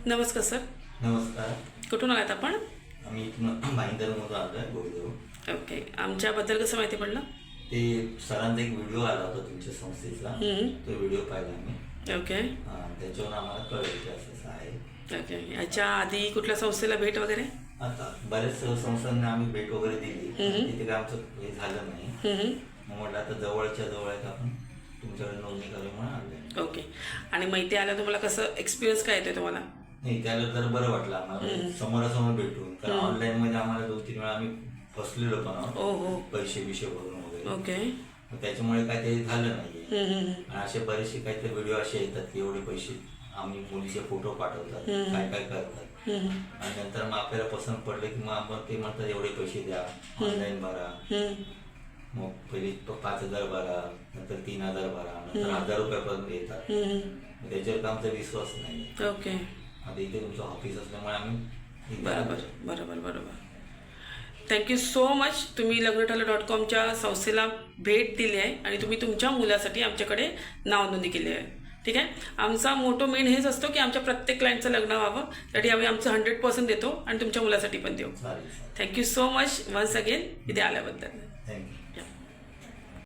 नमस्कार सर. नमस्कार. कुठून आलात आपण? आम्ही इथून भाईंदरमधून आलो आहे गोरेगाव. ओके. आमच्याबद्दल कसं माहिती पडलं? ते सरांचा एक व्हिडिओ आला होता तुमच्या संस्थेचा. तो व्हिडिओ पाहिला आम्ही. ओके. त्याच्यावर आम्हाला कळलं की असं आहे. ओके. याच्या आधी कुठल्या संस्थेला भेट वगैरे? आता बऱ्याच संस्थांना आम्ही भेट वगैरे दिली, तिथे काय आमचं हे झालं नाही. मग म्हटलं आता जवळच्या जवळ आहेत, आपण तुमच्याकडे नोंदणी करू म्हणून आले. ओके. आणि माहिती आलं तुम्हाला कसं एक्सपिरियन्स काय येतोय तुम्हाला? नाही, त्याला तर बरं वाटलं आम्हाला समोरासमोर भेटून. कारण ऑनलाईन मध्ये आम्हाला 2-3 वेळा आम्ही फसलेलो पण आहोत, पैसे भरून वगैरे. ओके. त्याच्यामुळे काय ते झालं नाहीये. आणि असे बरेचसे काहीतरी व्हिडिओ असे येतात की एवढे पैसे, आम्ही मुलीचे फोटो पाठवतात, काय काय करतात, आणि नंतर मग आपल्याला पसंत पडले की मग आपण ते म्हणतात एवढे पैसे द्या, ऑनलाईन भरा. मग पहिले 5,000 भरा, नंतर 3,000 भरा, नंतर 1,000 रुपयापर्यंत येतात. त्याच्यावर आमचा विश्वास नाही. ओके. आता इथे तुमचं ऑफिस असल्यामुळे आम्ही बरोबर. Thank you so much. तुम्ही लग्नठरलं.comच्या संस्थेला भेट दिली आहे आणि तुम्ही तुमच्या मुलासाठी आमच्याकडे नाव नोंदणी केली आहे. ठीक आहे. आमचा मोठो मेन हेच असतो की आमच्या प्रत्येक क्लायंटचं लग्न व्हावं, त्यासाठी आम्ही आमचं 100% देतो आणि तुमच्या मुलासाठी पण देऊ. चालेल. Thank you so much once again इथे आल्याबद्दल. थँक्यू.